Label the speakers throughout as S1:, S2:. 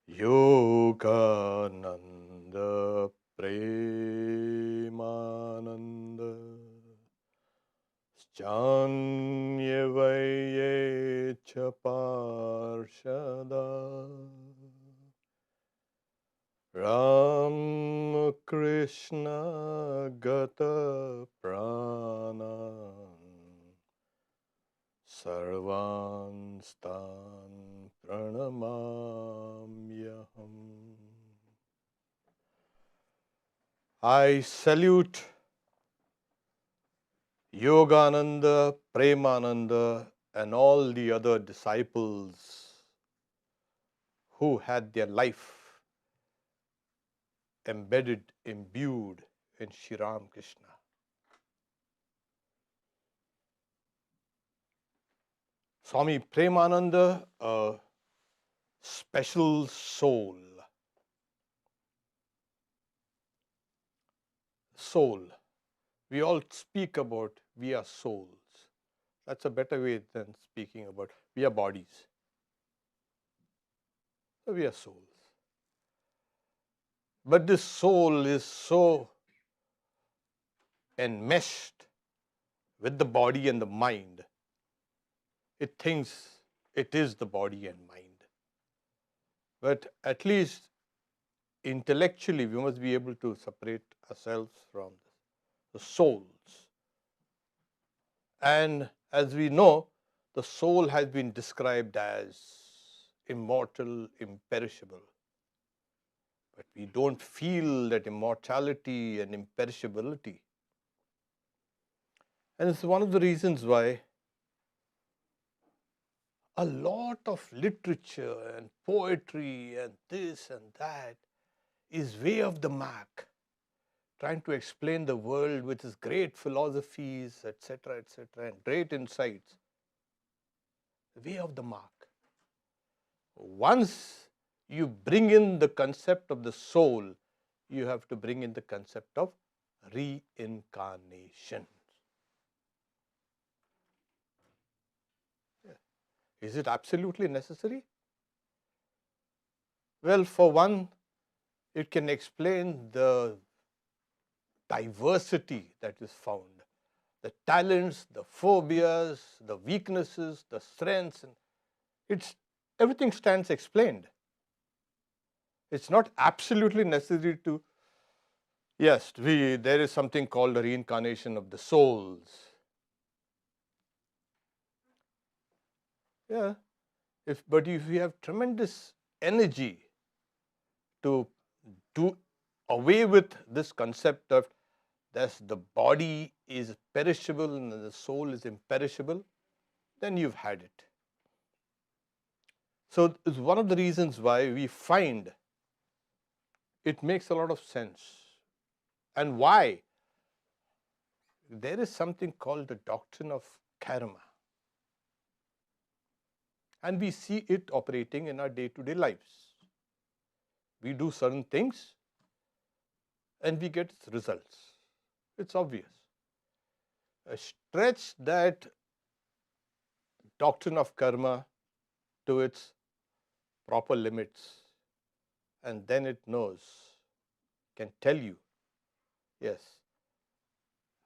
S1: Yogananda Premananda Chanyavayecha Parshada Ram Krishna Gata Prana Sarvan Stan Pranamamyaham. I salute Yogananda, Premananda, and all the other disciples who had their life embedded, imbued in Shri Ram Krishna. Swami Premananda, a special soul. Soul. We all speak about we are souls. That's a better way than speaking about we are bodies. So we are souls. But this soul is so enmeshed with the body and the mind. It thinks it is the body and mind. But at least intellectually, we must be able to separate ourselves from the souls. And as we know, the soul has been described as immortal, imperishable. But we don't feel that immortality and imperishability. And it's one of the reasons why a lot of literature and poetry and this and that is way off the mark, trying to explain the world with its great philosophies, etc., and great insights. Way off the mark. Once you bring in the concept of the soul, you have to bring in the concept of reincarnation. Is it absolutely necessary? Well, for one, it can explain the diversity that is found, the talents, the phobias, the weaknesses, the strengths. Everything stands explained. It's not absolutely necessary to, yes, there is something called the reincarnation of the souls. Yeah, but if you have tremendous energy to do away with this concept of the body is perishable and the soul is imperishable, then you've had it. So it's one of the reasons why we find it makes a lot of sense. And why? There is something called the doctrine of karma. And we see it operating in our day-to-day lives. We do certain things and we get results. It's obvious. Stretch that doctrine of karma to its proper limits, and then it knows, can tell you, yes,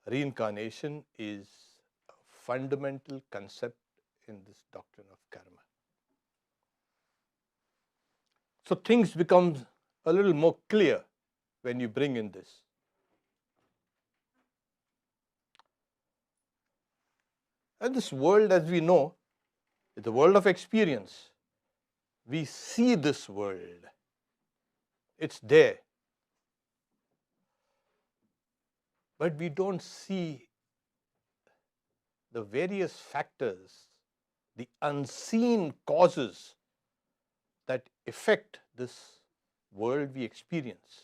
S1: reincarnation is a fundamental concept in this doctrine of karma. So things become a little more clear when you bring in this. And this world, as we know, is the world of experience. We see this world. It's there. But we don't see the various factors, the unseen causes that affect this world we experience.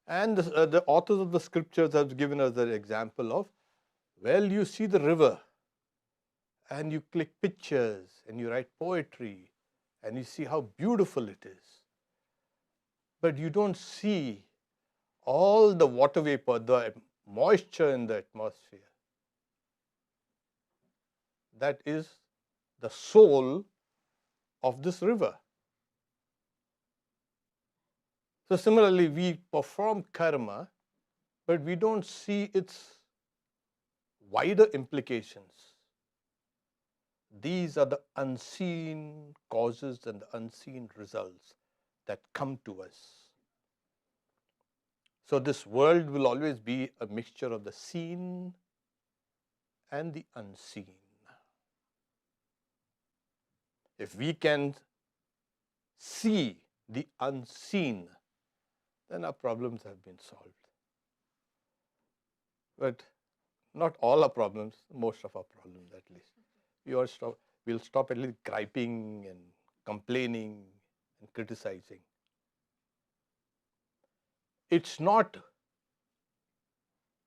S1: And the authors of the scriptures have given us an example of, well, you see the river and you click pictures and you write poetry and you see how beautiful it is. But you don't see all the water vapor, the moisture in the atmosphere. That is the soul of this river. So similarly, we perform karma, but we don't see its wider implications. These are the unseen causes and the unseen results that come to us. So this world will always be a mixture of the seen and the unseen. If we can see the unseen, then our problems have been solved. But not all our problems, most of our problems at least. We'll stop at least griping and complaining and criticizing. It's not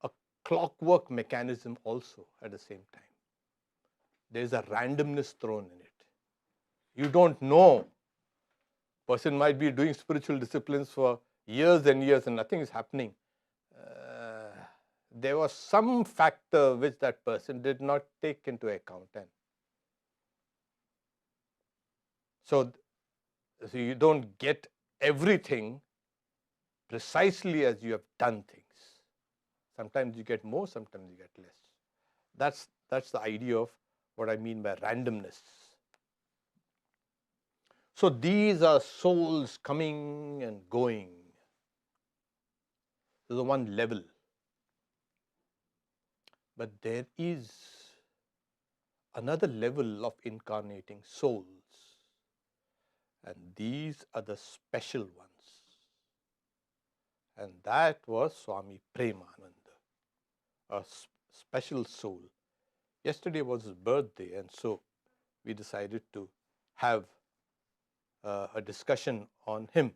S1: a clockwork mechanism also at the same time. There's a randomness thrown in it. You don't know. Person might be doing spiritual disciplines for years and years and nothing is happening. There was some factor which that person did not take into account. And so you don't get everything precisely as you have done things. Sometimes you get more, sometimes you get less. That's the idea of what I mean by randomness. So these are souls coming and going. This is one level. But there is another level of incarnating souls. And these are the special ones. And that was Swami Premananda, a special soul. Yesterday was his birthday, and so we decided to have a discussion on him.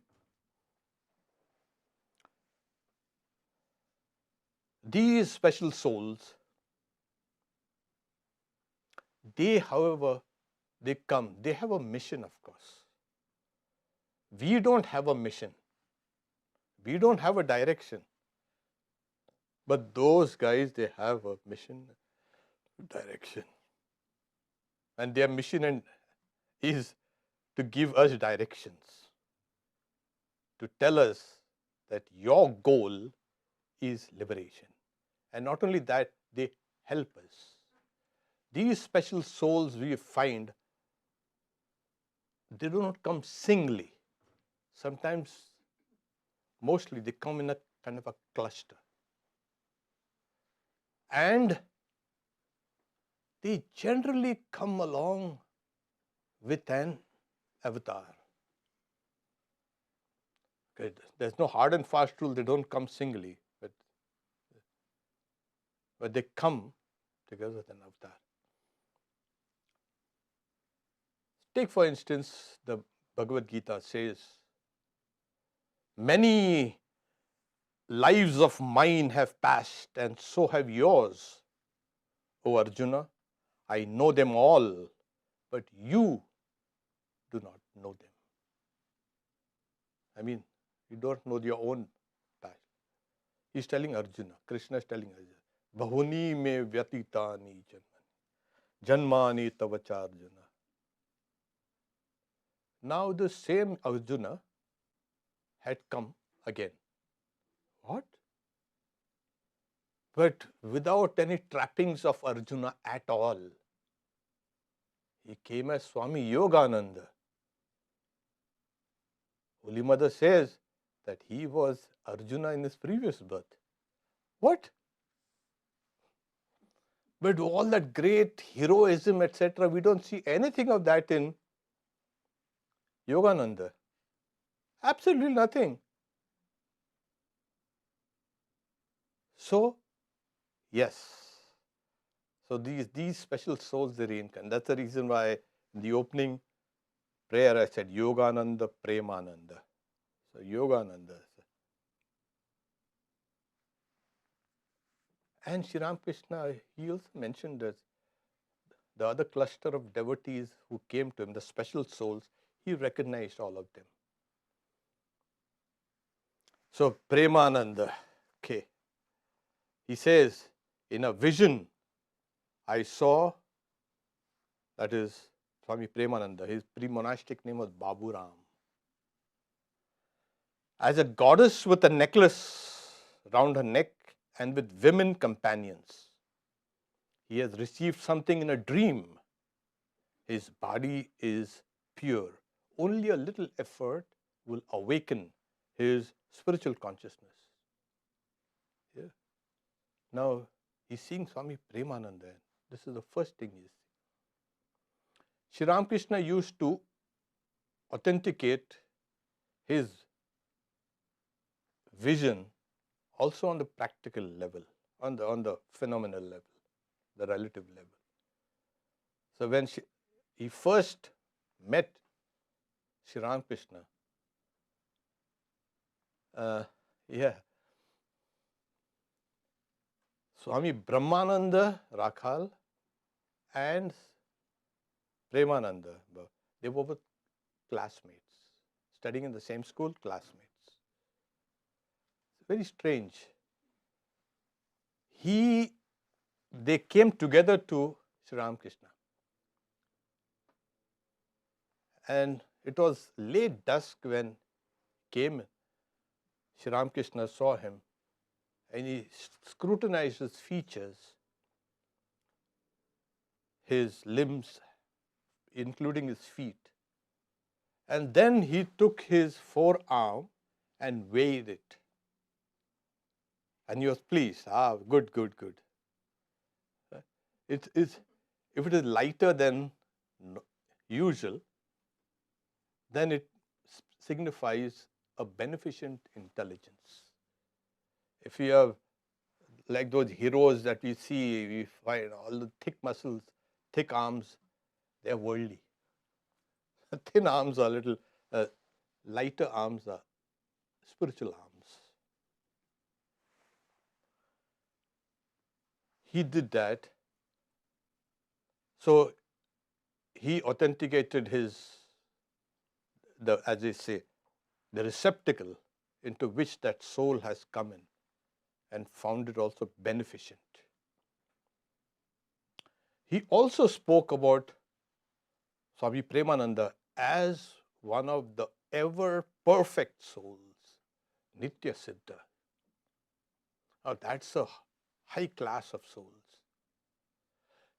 S1: These special souls, however, they come, they have a mission, of course. We don't have a mission. We don't have a direction. But those guys, they have a mission, direction. And their mission is to give us directions, to tell us that your goal is liberation. And not only that, they help us. These special souls we find, they do not come singly. Sometimes, mostly they come in a kind of a cluster. And they generally come along with an avatar. Okay, there's no hard and fast rule, they don't come singly, but they come together with an avatar. Take for instance, the Bhagavad Gita says, many lives of mine have passed and so have yours, O Arjuna. I know them all, but you do not know them. I mean, you don't know your own past. He's telling Arjuna, Krishna is telling Arjuna, Bahuni me vyatitani janmani, janmani tavacha Arjuna. Now the same Arjuna had come again. What? But without any trappings of Arjuna at all. He came as Swami Yogananda. Holy Mother says that he was Arjuna in his previous birth. What? But all that great heroism, etc., we don't see anything of that in Yogananda. Absolutely nothing. So, yes. So these special souls, they reincarnate. That's the reason why in the opening prayer I said Yogananda, Premananda. So Yogananda. And Sri Ramakrishna, he also mentioned that the other cluster of devotees who came to him, the special souls, he recognized all of them. So Premananda, okay, he says, in a vision, I saw, that is Swami Premananda. His pre-monastic name was Babu Ram. As a goddess with a necklace round her neck and with women companions. He has received something in a dream. His body is pure. Only a little effort will awaken his spiritual consciousness. Yeah. Now, he's seeing Swami Premananda. This is the first thing he sees. Sri Ramakrishna used to authenticate his vision also on the practical level, on the phenomenal level, the relative level. So when he first met Sri Ramakrishna, Swami Brahmananda Rakhal and Premananda, they were both classmates, studying in the same school, classmates. It's very strange. They came together to Sri Ramakrishna. And it was late dusk when came. Sri Ramakrishna saw him and he scrutinized his features, his limbs, including his feet. And then he took his forearm and weighed it. And he was pleased. Good. If it is lighter than usual, then it signifies a beneficent intelligence. If you have, like those heroes that we see, we find all the thick muscles, thick arms, they are worldly. Thin arms are little, lighter arms are spiritual arms. He did that. So he authenticated as they say, the receptacle into which that soul has come in and found it also beneficent. He also spoke about Swami Premananda as one of the ever perfect souls, Nitya Siddha. Now that's a high class of souls.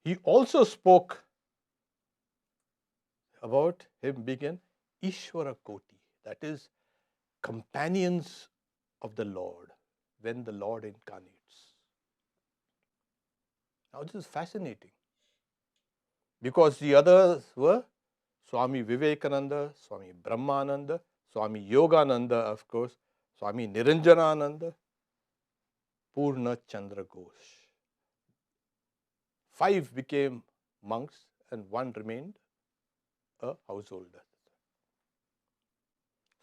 S1: He also spoke about him being an Ishvara Koti, that is, companions of the Lord when the Lord incarnates. Now this is fascinating because the others were Swami Vivekananda, Swami Brahmananda, Swami Yogananda, of course, Swami Niranjanananda, Purna Chandra Ghosh. 5 became monks and 1 remained a householder.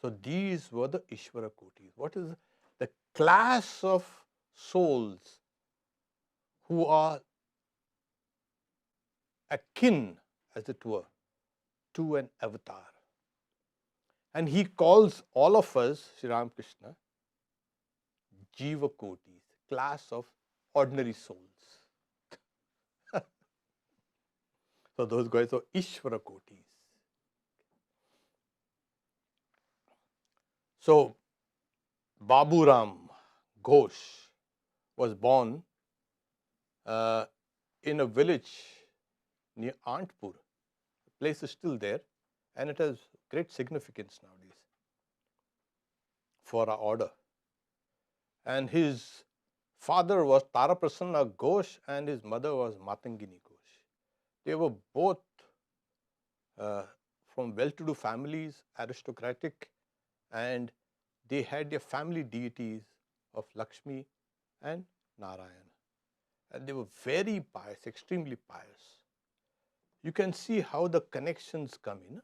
S1: So these were the Ishvara Kotis. What is the class of souls who are akin, as it were, to an avatar? And he calls all of us, Sri Ramakrishna, Jiva Kotis, class of ordinary souls. So those guys are Ishvara Kotis. So Babu Ram Ghosh was born in a village near Antpur. The place is still there and it has great significance nowadays for our order. And his father was Taraprasanna Ghosh and his mother was Matangini Ghosh. They were both from well-to-do families, aristocratic, and they had their family deities of Lakshmi and Narayana. And they were very pious, extremely pious. You can see how the connections come in.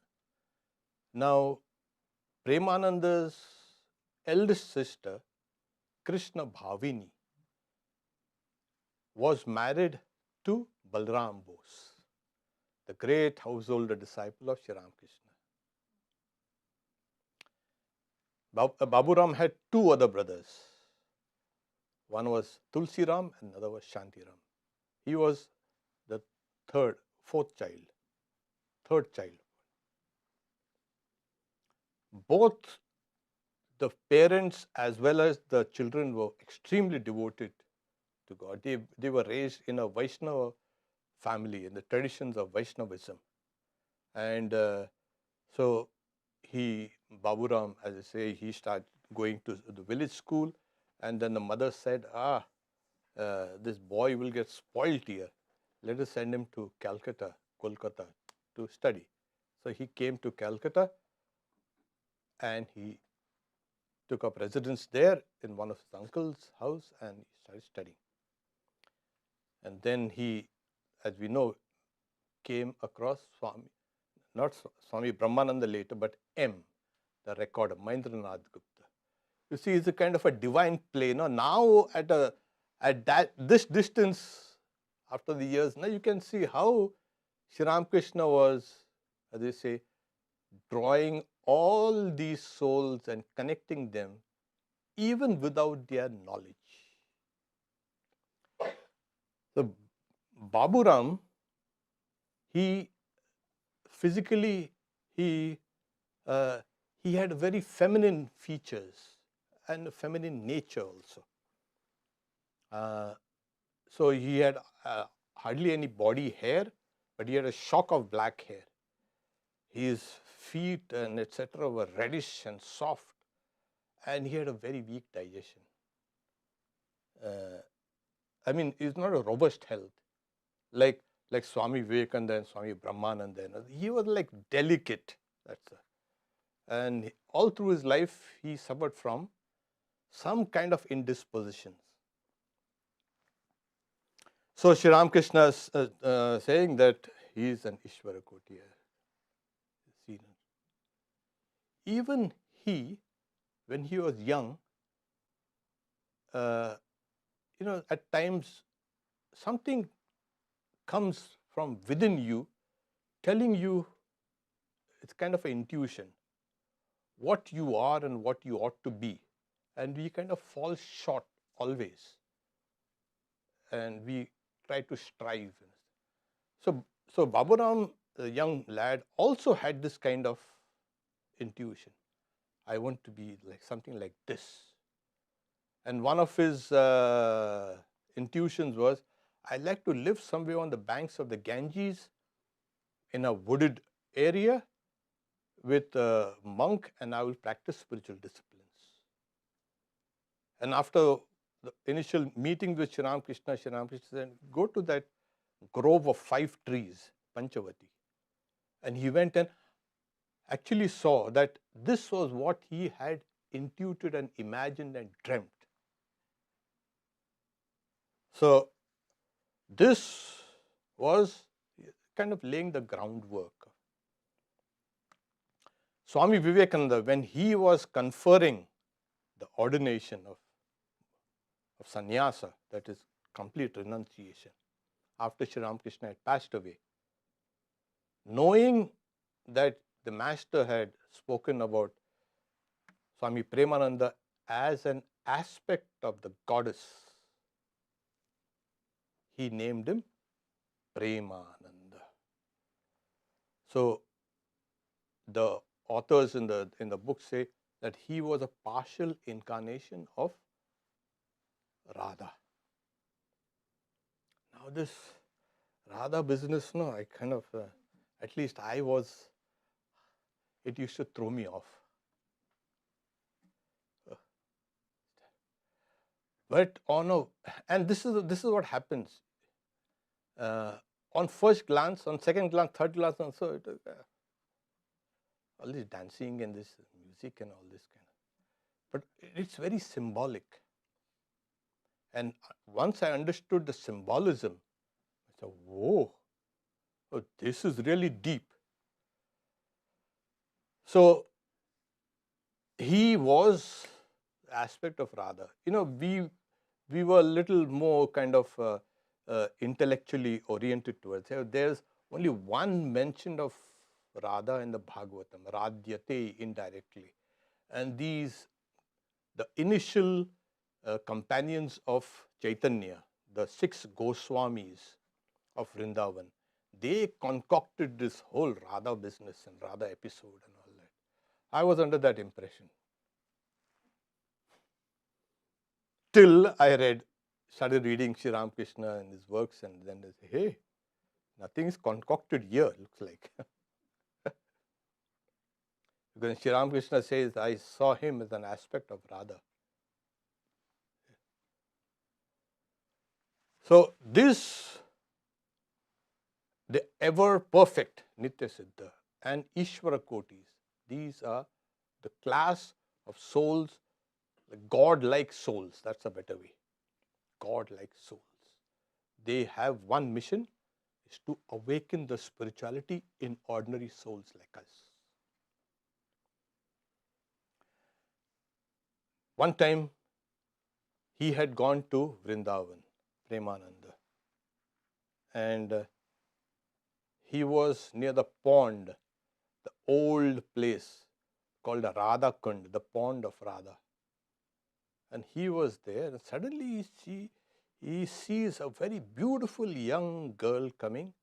S1: Now, Premananda's eldest sister, Krishna Bhavini, was married to Balram Bose, the great householder disciple of Sri Ramakrishna. Babu Ram had 2 other brothers. One was Tulsi Ram and another was Shanti Ram. He was the 4th child. third child. Both the parents as well as the children were extremely devoted to God. They were raised in a Vaishnava family, in the traditions of Vaishnavism. And so Baburam, as I say, he started going to the village school, and then the mother said, this boy will get spoiled here. Let us send him to Kolkata to study. So he came to Calcutta and he took up residence there in one of his uncle's house and he started studying. And then he, as we know, came across Swami, not Swami Premananda later, but M, the recorder, Mahendranath Gupta. You see, it's a kind of a divine play. Now at this distance, after the years, now you can see how Sri Ramakrishna was, as they say, drawing all these souls and connecting them even without their knowledge. So Baburam, he physically, he had very feminine features and a feminine nature also. So he had hardly any body hair, but he had a shock of black hair. His feet and etc. were reddish and soft, and he had a very weak digestion. I mean, it's not a robust health like Swami Vivekananda and Swami Brahmananda. He was like delicate. And all through his life, he suffered from some kind of indispositions. So Sri Ramakrishna is saying that he is an Ishvara Kotiya. Even he, when he was young, at times something comes from within you telling you, it's kind of an intuition, what you are and what you ought to be. And we kind of fall short always. And we try to strive. So Baburam, the young lad, also had this kind of intuition. I want to be like something like this. And one of his intuitions was, I like to live somewhere on the banks of the Ganges in a wooded area with a monk, and I will practice spiritual disciplines. And after the initial meeting with Sri Ramakrishna said, go to that grove of 5 trees, Panchavati. And he went and actually saw that this was what he had intuited and imagined and dreamt. So this was kind of laying the groundwork. Swami Vivekananda, when he was conferring the ordination of sannyasa, that is complete renunciation, after Sri Ramakrishna had passed away, knowing that the master had spoken about Swami Premananda as an aspect of the goddess, he named him Premananda. So the authors in the book say that he was a partial incarnation of Radha. Now this Radha business, I kind of, at least I was, it used to throw me off. But and this is what happens. On first glance, on second glance, third glance, also all this dancing and this music and all this kind of. But it's very symbolic. And once I understood the symbolism, I said, whoa, this is really deep. So he was the aspect of Radha. We were a little more kind of intellectually oriented towards it. There's only one mention of Radha in the Bhagavatam, Radhyate indirectly. And the initial companions of Chaitanya, the 6 Goswamis of Vrindavan, they concocted this whole Radha business and Radha episode and all that. I was under that impression. Till I started reading Sri Ramakrishna and his works, and then I say, hey, nothing is concocted here, looks like. Because Sri Ramakrishna says, I saw him as an aspect of Radha. So this, the ever perfect Nitya Siddha and Ishvara Kotis, these are the class of souls, the God-like souls, that's a better way. God-like souls. They have one mission, is to awaken the spirituality in ordinary souls like us. One time, he had gone to Vrindavan, Premananda, and he was near the pond, the old place called Radha Kund, the pond of Radha. And he was there, and suddenly he sees a very beautiful young girl coming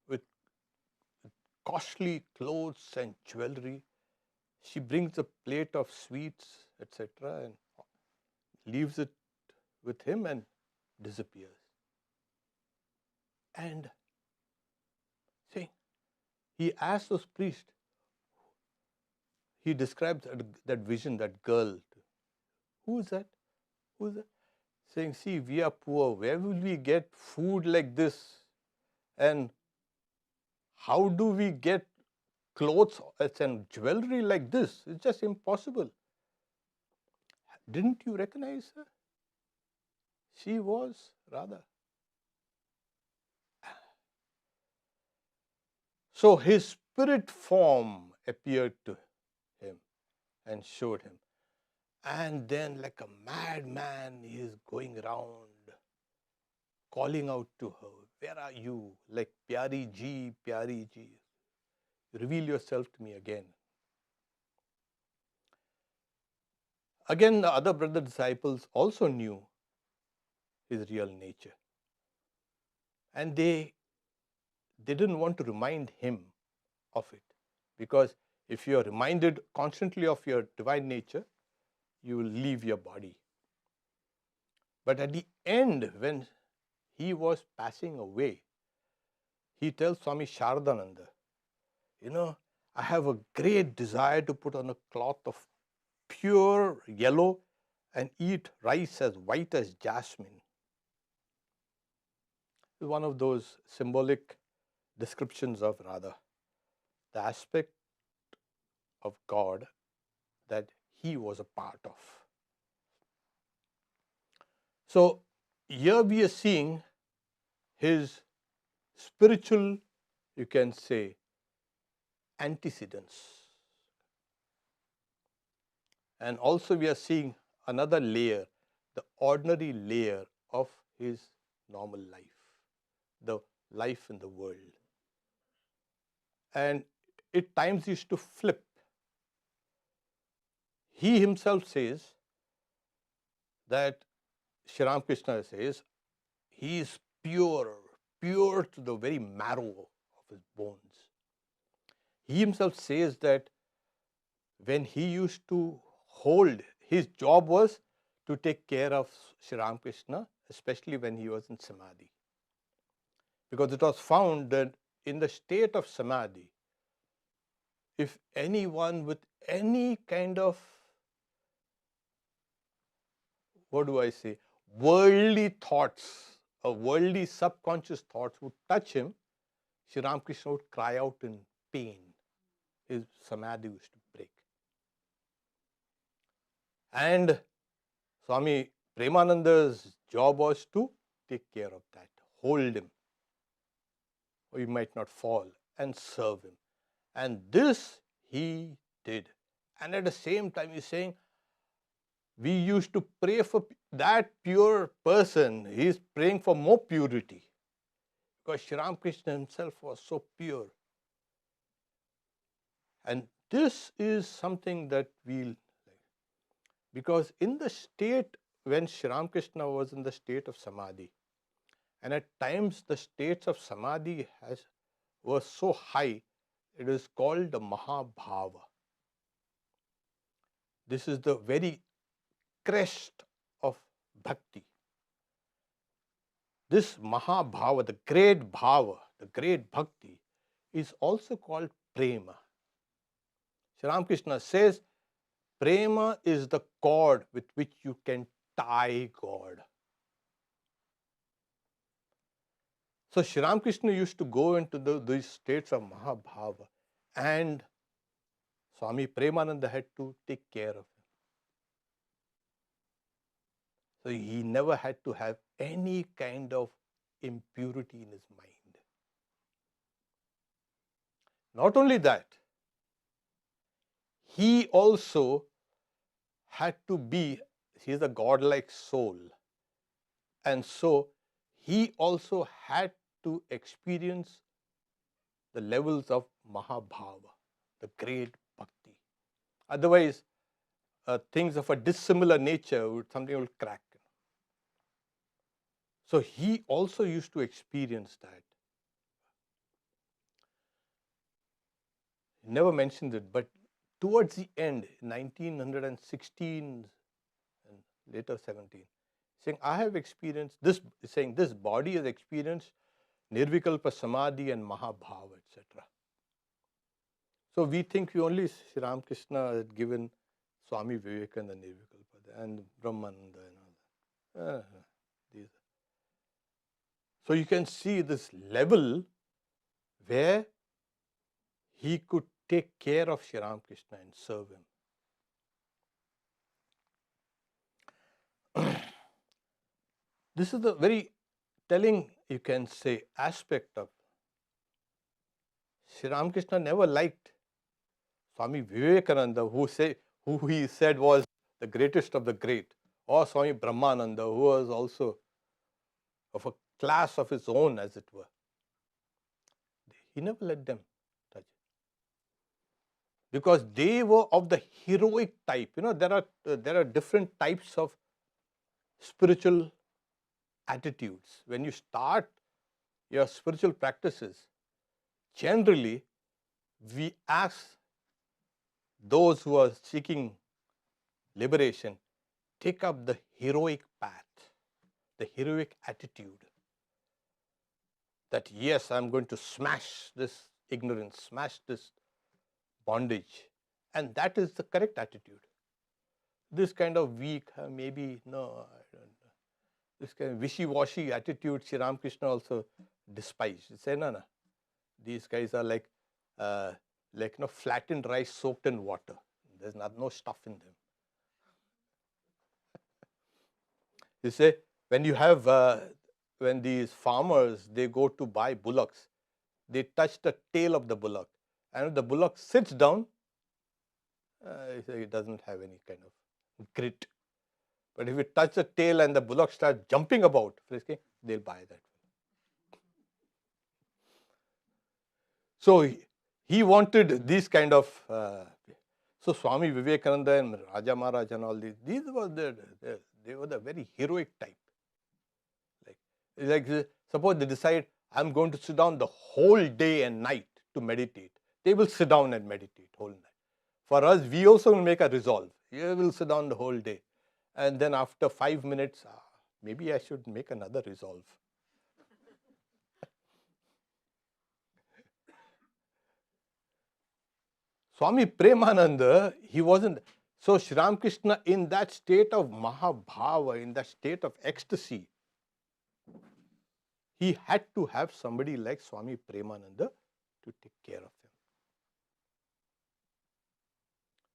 S1: with costly clothes and jewelry. She brings a plate of sweets, etc., and leaves it with him and disappears. And see, he asked those priests, he describes that vision, that girl. Who is that? Who is that? Saying, see, we are poor. Where will we get food like this? And how do we get clothes and jewelry like this? It's just impossible. Didn't you recognize her? She was Radha. So his spirit form appeared to him and showed him. And then, like a madman, he is going around calling out to her, where are you? Like, Pyari ji, reveal yourself to me again. Again, the other brother disciples also knew his real nature. And they didn't want to remind him of it. Because if you are reminded constantly of your divine nature, you will leave your body. But at the end, when he was passing away, he tells Swami Sharadananda, I have a great desire to put on a cloth of pure yellow and eat rice as white as jasmine. It's one of those symbolic descriptions of Radha, the aspect of God that he was a part of. So here we are seeing his spiritual, you can say, antecedents. And also we are seeing another layer, the ordinary layer of his normal life, the life in the world. And at times he used to flip. He himself says that, Sri Ramakrishna says, he is pure to the very marrow of his bones. He himself says that when he used to hold, his job was to take care of Sri Ramakrishna, especially when he was in Samadhi. Because it was found that in the state of Samadhi, if anyone with any kind of, worldly thoughts or worldly subconscious thoughts would touch him, Sri Ramakrishna would cry out in pain. His Samadhi used to break. And Swami Premananda's job was to take care of that, hold him, or he might not fall, and serve him. And this he did. And at the same time, he's saying, we used to pray for that pure person. He is praying for more purity. Because Sri Ramakrishna himself was so pure. And this is something that we'll, because in the state, when Sri Ramakrishna was in the state of Samadhi, and at times the states of Samadhi has was so high, it is called the Mahabhava. This is the very crest of bhakti. This Mahabhava, the great bhava, the great bhakti, is also called prema. Sri Ramakrishna says, prema is the cord with which you can tie God. So Sri Ramakrishna used to go into these states of Mahabhava, and Swami Premananda had to take care of him. So he never had to have any kind of impurity in his mind. Not only that, he also had to be, he is a godlike soul. And so he also had to experience the levels of Mahabhava, the great bhakti. Otherwise, things of a dissimilar nature, something will crack. So he also used to experience that. He never mentioned it, but towards the end, 1916 and later 17, saying, I have experienced this, saying this body has experienced Nirvikalpa Samadhi and Mahabhava, etc. So we think we only Sri Ramakrishna had given Swami Vivekananda Nirvikalpa and Brahmananda and all that. So you can see this level where he could take care of Sri Ramakrishna and serve him. This is the very telling, you can say, aspect of Sri Ramakrishna never liked Swami Vivekananda, who he said was the greatest of the great, or Swami Brahmananda, who was also of a class of his own, as it were. He never let them touch it, because they were of the heroic type. There are different types of spiritual attitudes. When you start your spiritual practices, generally we ask those who are seeking liberation, take up the heroic path, the heroic attitude. That yes, I'm going to smash this ignorance, smash this bondage. And that is the correct attitude. This kind of weak, maybe, no, I don't know. This kind of wishy-washy attitude, Sri Ramakrishna also despised. He said, no, these guys are like flattened rice soaked in water. There's no stuff in them. You say, when you have, when these farmers, they go to buy bullocks, they touch the tail of the bullock. And if the bullock sits down, it doesn't have any kind of grit. But if you touch the tail and the bullock starts jumping about, they'll buy that. So he wanted these kind of, so Swami Vivekananda and Raja Maharaj and all these were they were the very heroic type. Like suppose they decide, I'm going to sit down the whole day and night to meditate. They will sit down and meditate whole night. For us, we also will make a resolve. We will sit down the whole day. And then after 5 minutes, maybe I should make another resolve. Swami Premananda, he wasn't. So Sri Ramakrishna, in that state of Mahabhava, in that state of ecstasy, he had to have somebody like Swami Premananda to take care of him.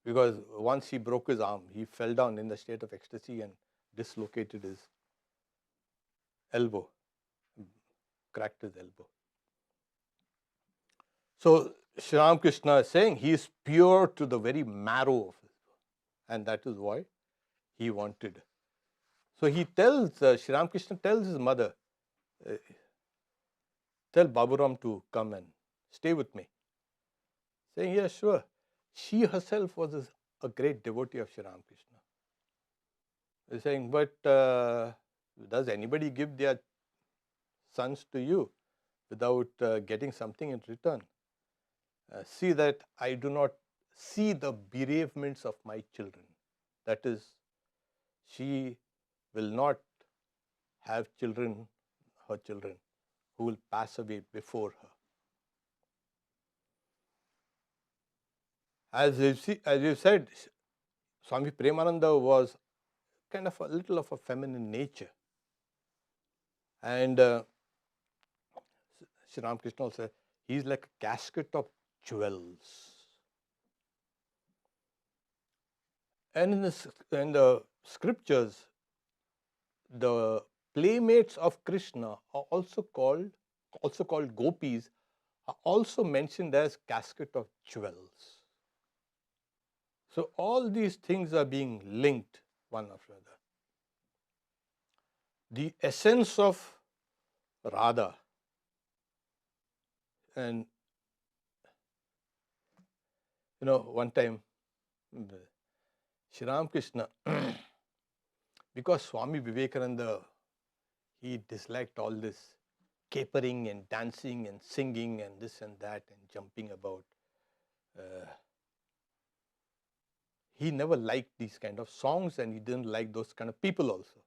S1: Because once he broke his arm, he fell down in the state of ecstasy and dislocated his elbow, cracked his elbow. So Sri Ramakrishna is saying he is pure to the very marrow of his body, and that is why he wanted. So he tells, Sri Ramakrishna tells his mother, tell Baburam to come and stay with me. Saying, yeah, sure. She herself was a great devotee of Sri Ramakrishna. He's saying, but does anybody give their sons to you? without getting something in return. See that I do not see the bereavements of my children. That is, she will not have children, her children, who will pass away before her. As you said, Swami Premananda was kind of a little of a feminine nature. And Sri Ramakrishna also said, he is like a casket of jewels. And in the scriptures, the playmates of Krishna are also called gopis, are also mentioned as casket of jewels. So all these things are being linked one after another. The essence of Radha, and one time Sri Ramakrishna, because Swami Vivekananda, he disliked all this capering and dancing and singing and this and that and jumping about. He never liked these kind of songs, and he didn't like those kind of people also.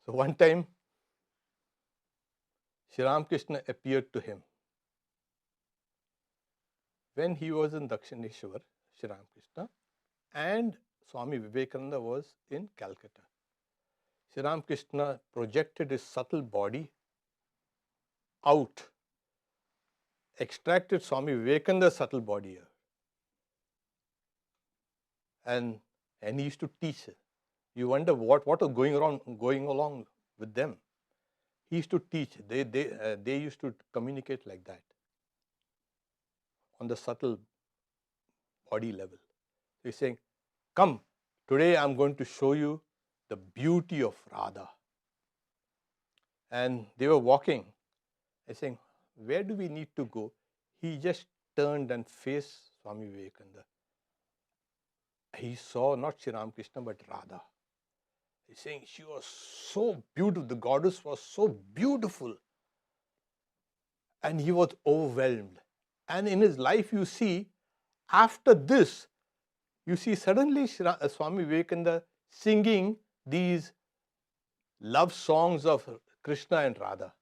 S1: So one time, Sri Ramakrishna appeared to him. When he was in Dakshineshwar, Sri Ramakrishna, and Swami Vivekananda was in Calcutta. Sri Ramakrishna projected his subtle body out, extracted Swami Vivekananda's subtle body out, and he used to teach. You wonder what was going along with them. He used to teach. They used to communicate like that, on the subtle body level. He's saying, come, today I'm going to show you the beauty of Radha. And they were walking. He's saying, where do we need to go? He just turned and faced Swami Vivekananda. He saw not Sri Ramakrishna but Radha. He's saying she was so beautiful. The goddess was so beautiful. And he was overwhelmed. And in his life, you see, after this, you see suddenly Swami Vivekananda singing these love songs of Krishna and Radha.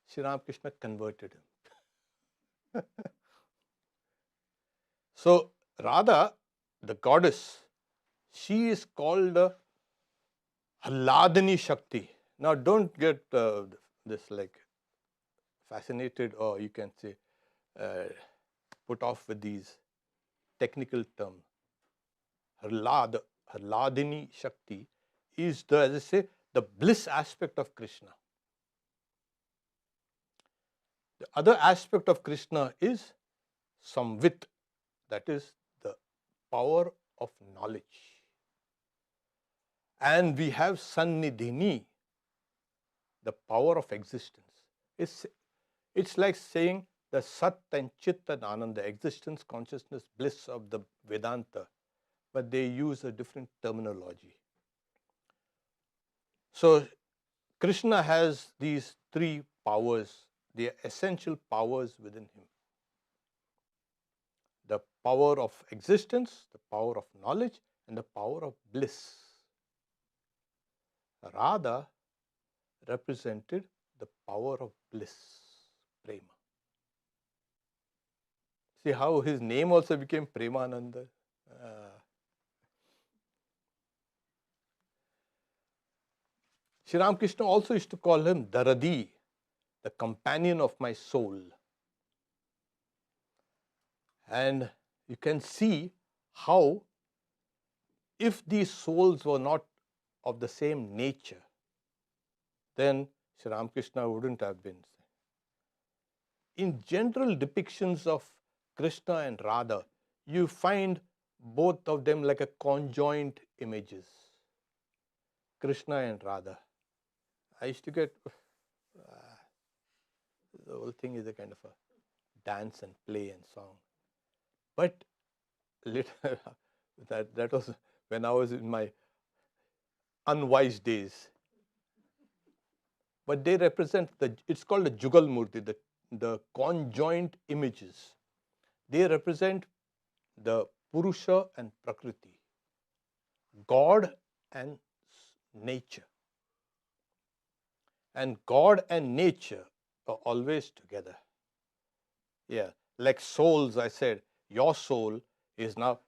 S1: Sri Ramakrishna converted him. So Radha, the goddess, she is called Hladini Shakti. Now don't get this like fascinated, or you can say put off with these technical terms. Hladini Shakti is the, as I say, the bliss aspect of Krishna. The other aspect of Krishna is Samvit, that is the power of knowledge. And we have Sannidhini, the power of existence. It's like saying the Sat and Chit and Ananda, existence, consciousness, bliss of the Vedanta, but they use a different terminology. So Krishna has these three powers, they are essential powers within him. The power of existence, the power of knowledge, and the power of bliss. Radha represented the power of bliss, Prema. See how his name also became Premananda. Sri Ramakrishna also used to call him Daradi, the companion of my soul. And you can see how, if these souls were not of the same nature, then Sri Ramakrishna wouldn't have been. In general depictions of Krishna and Radha, you find both of them like a conjoined images. Krishna and Radha. I used to get, the whole thing is a kind of a dance and play and song. But later, that was when I was in my unwise days. But they represent it's called the Jugal Murti, the conjoint images. They represent the Purusha and Prakriti, God and nature. And God and nature are always together. Yeah, like souls, I said, your soul is now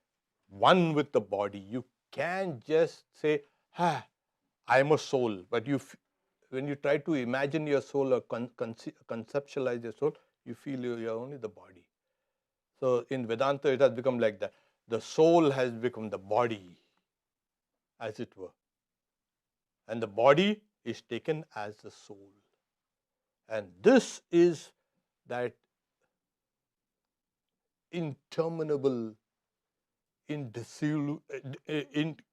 S1: one with the body. You can't just say, I am a soul, but when you try to imagine your soul or conceptualize your soul, you feel you are only the body. So in Vedanta, it has become like that. The soul has become the body, as it were. And the body is taken as the soul. And this is that interminable,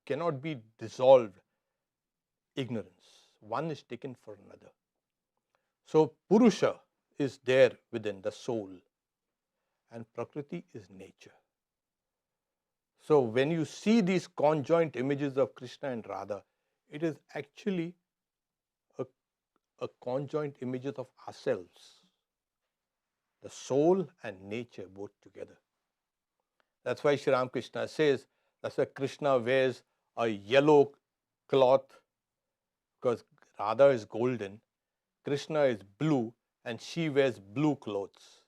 S1: cannot be dissolved ignorance. One is taken for another. So Purusha is there within the soul, and Prakriti is nature. So when you see these conjoint images of Krishna and Radha, it is actually a conjoint images of ourselves, the soul and nature both together. That's why Sri Ramakrishna says, that's why Krishna wears a yellow cloth, because Radha is golden, Krishna is blue, and she wears blue clothes.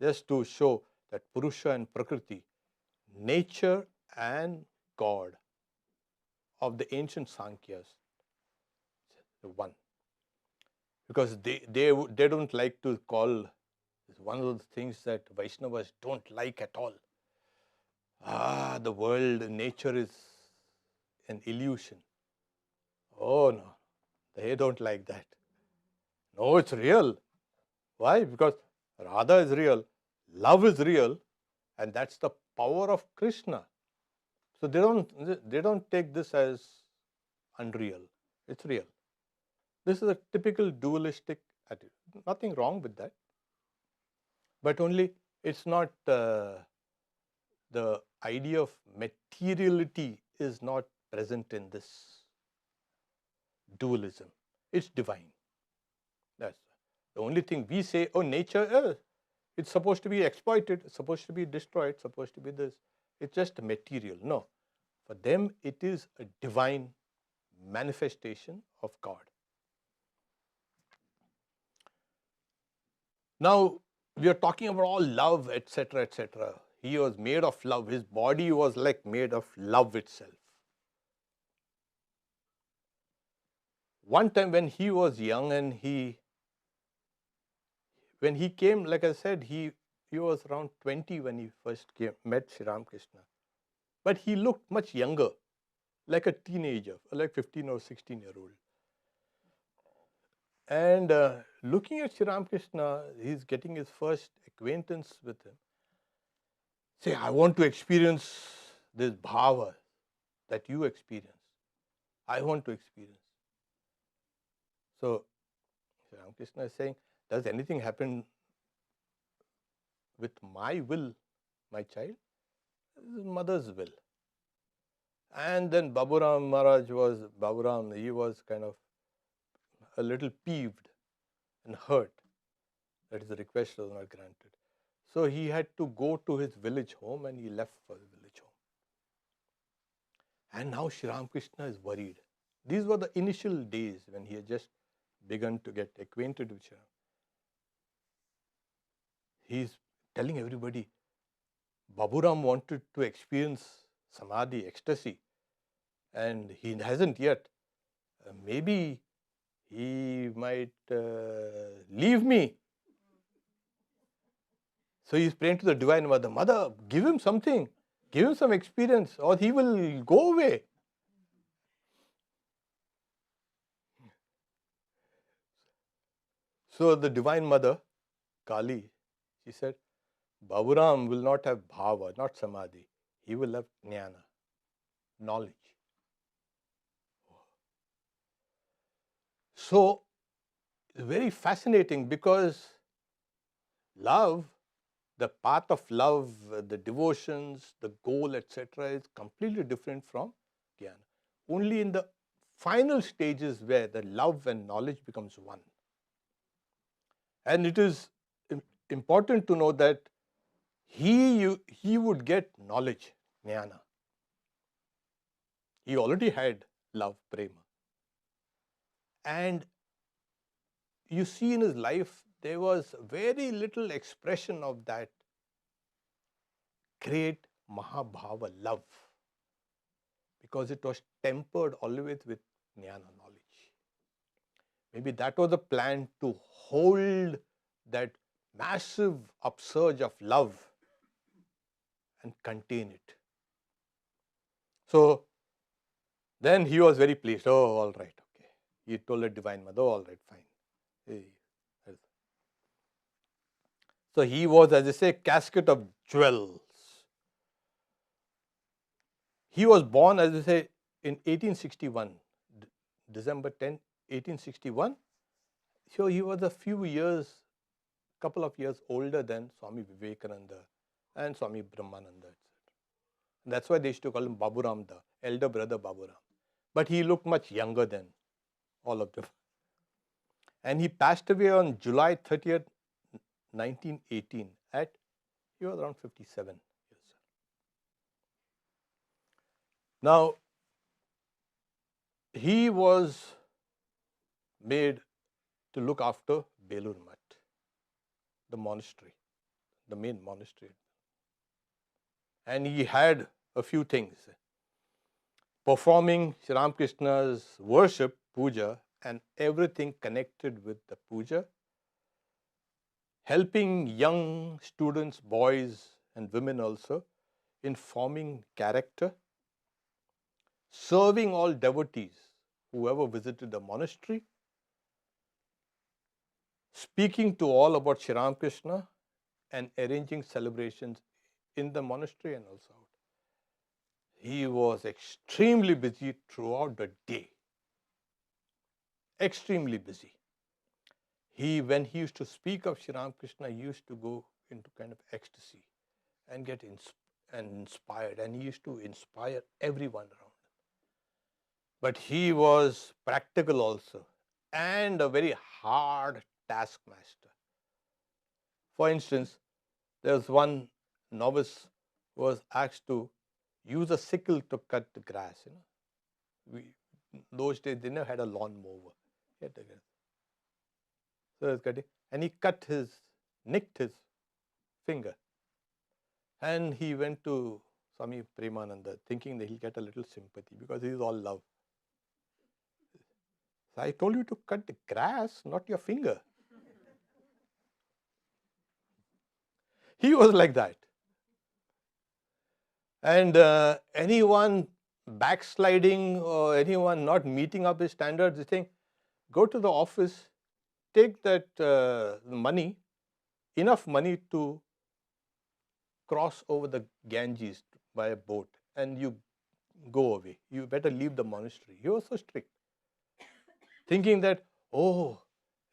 S1: Just to show that Purusha and Prakriti, nature and God of the ancient Sankhya's, the one. Because they don't like to call, it's one of the things that Vaishnavas don't like at all. The world, nature is an illusion. Oh no, they don't like that. No, it's real. Why? Because Radha is real, love is real, and that's the power of Krishna. So they don't take this as unreal. It's real. This is a typical dualistic attitude. Nothing wrong with that. But only it's not the idea of materiality is not present in this dualism. It's divine. That's the only thing we say. Oh, nature, it's supposed to be exploited, it's supposed to be destroyed, it's supposed to be this. It's just material. No. For them, it is a divine manifestation of God. Now, we are talking about all love, etc., etc. He was made of love. His body was like made of love itself. One time when he was young and when he came, like I said, he was around 20 when he first met Sri Ramakrishna. But he looked much younger, like a teenager, like 15 or 16-year-old. And looking at Sri Ramakrishna, he's getting his first acquaintance with him. Say, I want to experience this bhava that you experience. I want to experience. So, Sri Ramakrishna is saying, does anything happen with my will, my child? This is mother's will. And then Baburam Maharaj he was kind of a little peeved and hurt that his request was not granted. So he had to go to his village home and he left for the village home. And now Sri Ramakrishna is worried. These were the initial days when he had just begun to get acquainted with Sri Ram. He's telling everybody, Baburam wanted to experience samadhi, ecstasy, and he hasn't yet. Maybe he might leave me. So he's praying to the Divine Mother, Mother, give him something, give him some experience, or he will go away. So the Divine Mother, Kali, she said, Baburam will not have bhava, not samadhi. He will have jnana, knowledge. So it's very fascinating because love, the path of love, the devotions, the goal, etc., is completely different from jnana. Only in the final stages where the love and knowledge becomes one. And it is important to know that he would get knowledge, jnana. He already had love, prema. And you see in his life, there was very little expression of that great Mahabhava love, because it was tempered always with jnana, knowledge. Maybe that was the plan, to hold that massive upsurge of love and contain it. So then he was very pleased. Oh, all right, okay. He told the Divine Mother, oh, all right, fine. So he was, as I say, a casket of jewels. He was born, as I say, in 1861, December 10, 1861. So he was a couple of years older than Swami Vivekananda and Swami Premananda, etc. That's why they used to call him Baburam, the elder brother Baburam. But he looked much younger than all of them. And he passed away on July 30th, 1918 he was around 57 years. Now, he was made to look after Belur Math, the monastery, the main monastery. And he had a few things: performing Sri Ramakrishna's worship, puja, and everything connected with the puja, helping young students, boys and women also, in forming character, serving all devotees, whoever visited the monastery, speaking to all about Sri Ramakrishna, and arranging celebrations in the monastery and also out. He was extremely busy throughout the day. Extremely busy. When he used to speak of Sri Ramakrishna, he used to go into kind of ecstasy and get inspired, and he used to inspire everyone around him. But he was practical also, and a very hard taskmaster. For instance, there was one novice who was asked to use a sickle to cut the grass. Those days they never had a lawn mower. So he was cutting, and he nicked his finger. And he went to Swami Premananda thinking that he'll get a little sympathy, because he is all love. So I told you to cut the grass, not your finger. He was like that. And anyone backsliding or anyone not meeting up his standards, they think, go to the office, take that money, enough money to cross over the Ganges by a boat, and you go away. You better leave the monastery. He was so strict. Thinking that, oh,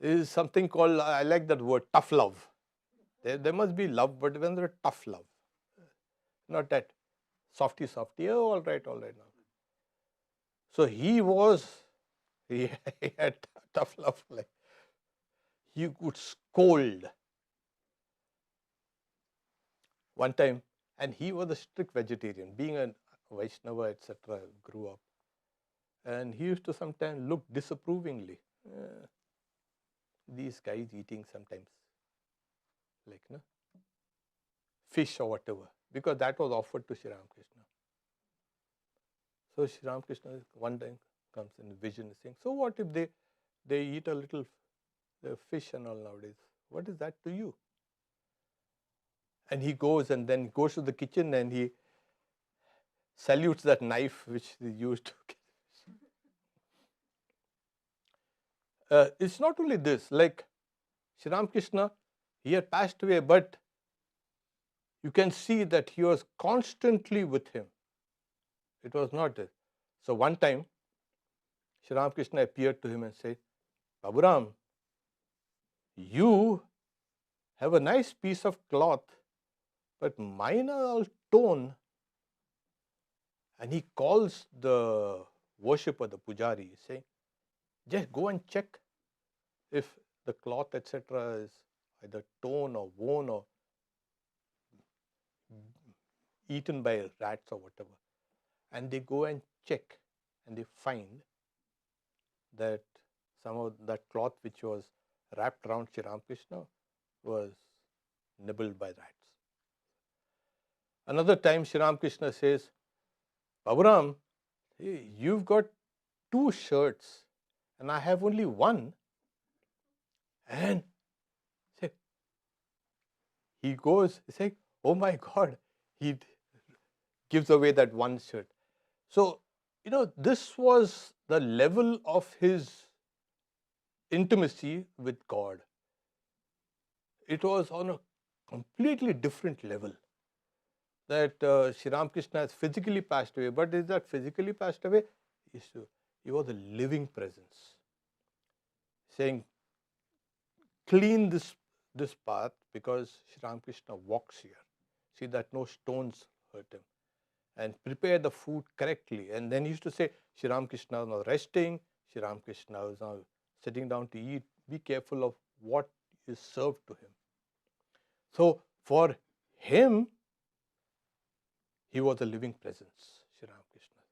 S1: there is something called, I like that word, tough love. There must be love, but when there's tough love, not that softy, oh, all right now. So he had tough love. Like, he could scold. One time, and he was a strict vegetarian, being a Vaishnava, etc., grew up. And he used to sometimes look disapprovingly. These guys eating sometimes, like, fish or whatever, because that was offered to Sri Ramakrishna. So Sri Ramakrishna one time comes in a vision saying, so what if they eat a little fish and all nowadays? What is that to you? And he goes to the kitchen and he salutes that knife which they used to kill. It's not only this, like Sri Ramakrishna, he had passed away, but you can see that he was constantly with him. It was not this. So one time, Sri Ramakrishna appeared to him and said, Baburam, you have a nice piece of cloth, but mine are all torn. And he calls the worshipper, the pujari, is saying, just go and check if the cloth, etc., is either torn or worn or eaten by rats or whatever. And they go and check, and they find that some of that cloth which was wrapped around Sri Ramakrishna was nibbled by rats. Another time Sri Ramakrishna says, Baburam, hey, you've got 2 shirts and I have only 1. And he goes, he's like, oh my God, he gives away that 1 shirt. So, this was the level of his intimacy with God. It was on a completely different level. That Sri Ramakrishna has physically passed away, but is that physically passed away? He was a living presence, saying, clean this path because Sri Ramakrishna walks here. See that no stones hurt him. And prepare the food correctly. And then he used to say, Sri Ramakrishna is now resting, Sri Ramakrishna is now sitting down to eat. Be careful of what is served to him. So for him, he was a living presence, Sri Ramakrishna.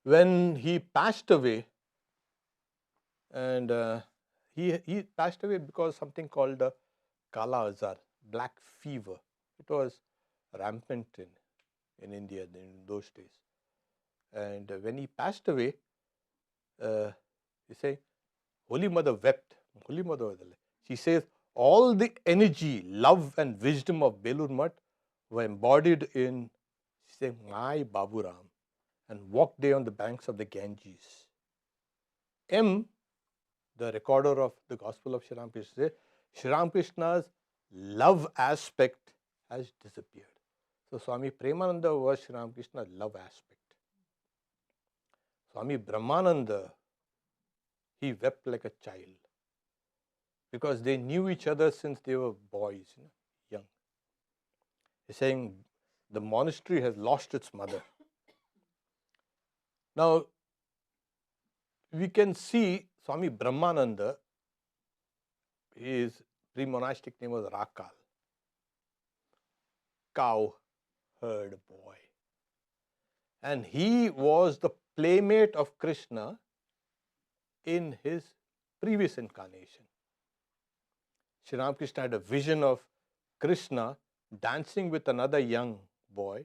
S1: When he passed away, and he passed away because something called Kala Azar, black fever. It was rampant in India in those days. And when he passed away, he say, Holy Mother wept. Holy Mother, she says, all the energy, love and wisdom of Belur Math were embodied in, she said, my Baburam, and walked there on the banks of the Ganges. M, the recorder of the Gospel of Sri Ramakrishna, says, Sri Ramakrishna's love aspect has disappeared. So Swami Premananda was Sri Ramakrishna's love aspect. Swami Brahmananda, he wept like a child because they knew each other since they were boys, young. He's saying the monastery has lost its mother. Now, we can see Swami Brahmananda, his pre-monastic name was Rakal, cow herd boy. And he was the playmate of Krishna in his previous incarnation. Sri Ramakrishna had a vision of Krishna dancing with another young boy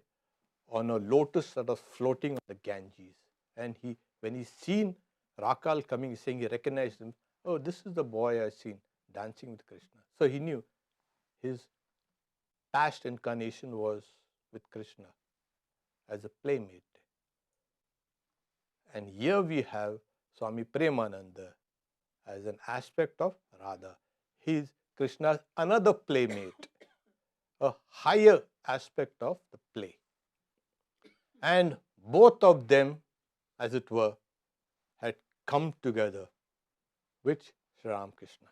S1: on a lotus that was floating on the Ganges. And when he seen Rakal coming, he's saying he recognized him. Oh, this is the boy I've seen dancing with Krishna. So he knew his past incarnation was with Krishna as a playmate. And here we have Swami Premananda as an aspect of Radha. He is Krishna's another playmate, a higher aspect of the play. And both of them, as it were, had come together with Sri Ramakrishna.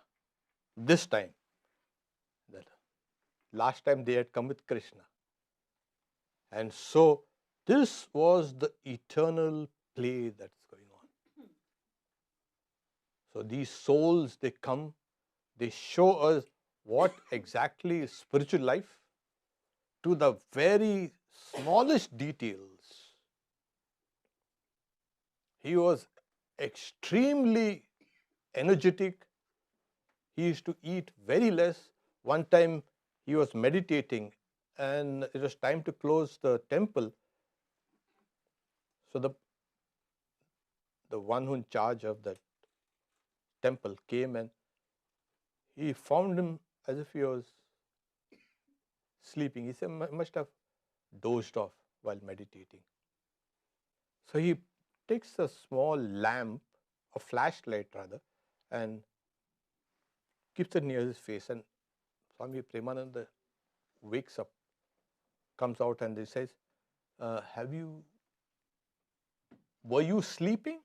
S1: This time, that last time they had come with Krishna. And so this was the eternal play that's going on. So these souls, they come, they show us what exactly is spiritual life to the very smallest details. He was extremely energetic. He used to eat very less. One time he was meditating and it was time to close the temple. So the one who in charge of that temple came and he found him as if he was sleeping. He said, must have dozed off while meditating. So he takes a small lamp, a flashlight rather, and keeps it near his face. And Swami Premananda wakes up, comes out and he says, were you sleeping?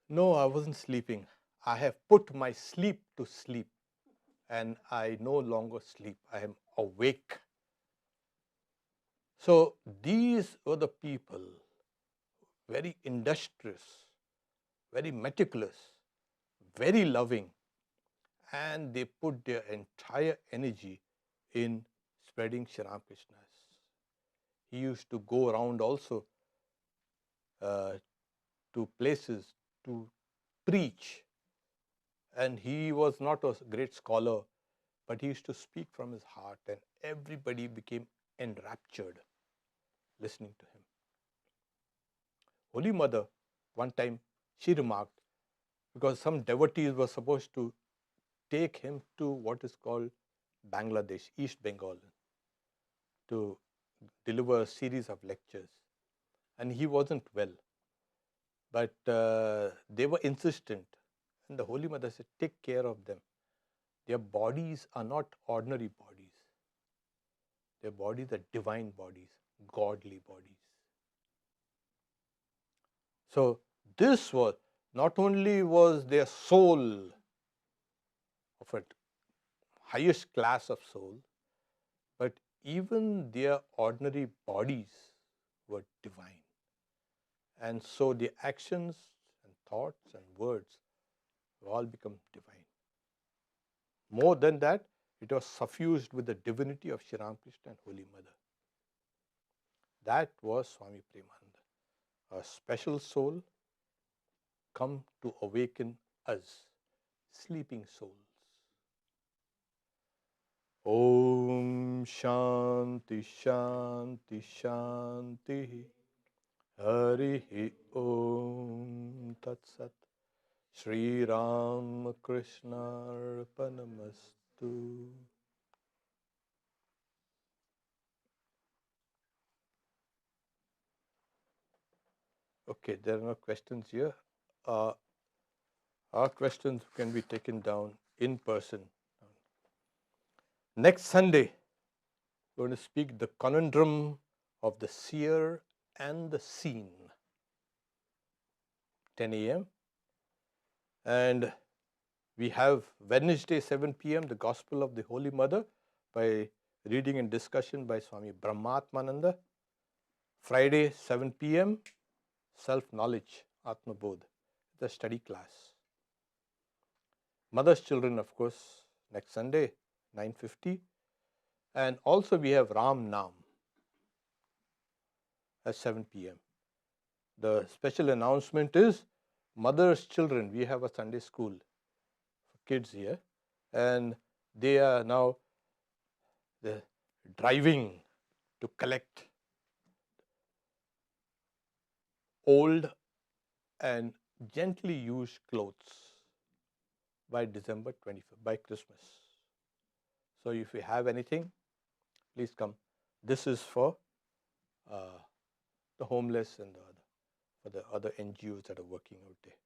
S1: No, I wasn't sleeping. I have put my sleep to sleep and I no longer sleep. I am awake. So these were the people, very industrious, very meticulous, very loving, and they put their entire energy in spreading Shri Ramakrishna's. He used to go around also to places to preach, and he was not a great scholar, but he used to speak from his heart, and everybody became enraptured listening to him. Holy Mother, one time, she remarked, because some devotees were supposed to take him to what is called Bangladesh, East Bengal, to deliver a series of lectures. And he wasn't well. But they were insistent. And the Holy Mother said, take care of them. Their bodies are not ordinary bodies. Their bodies are divine bodies, godly bodies. So this was, not only was their soul of a highest class of soul, but even their ordinary bodies were divine. And so the actions and thoughts and words all become divine. More than that, it was suffused with the divinity of Shri Ramakrishna and Holy Mother. That was Swami Premananda, a special soul come to awaken us, sleeping souls. Om Shanti Shanti Shanti Hari Om Tat Sat Shri Ram Krishna Arpanamastu. Okay, there are no questions here. Our questions can be taken down in person. Next Sunday, we're going to speak the conundrum of the seer and the seen. 10 a.m. And we have Wednesday, 7 p.m., the Gospel of the Holy Mother by reading and discussion by Swami Brahmatmananda. Friday, 7 p.m., Self-Knowledge, Atma Bodh, the study class. Mother's Children, of course, next Sunday, 9:50. And also we have Ram Nam at 7 p.m. The special announcement is Mother's Children. We have a Sunday school for kids here, and they are now driving to collect old and gently used clothes by December 25th, by Christmas. So if you have anything, please come. This is for the homeless and for the other NGOs that are working out there.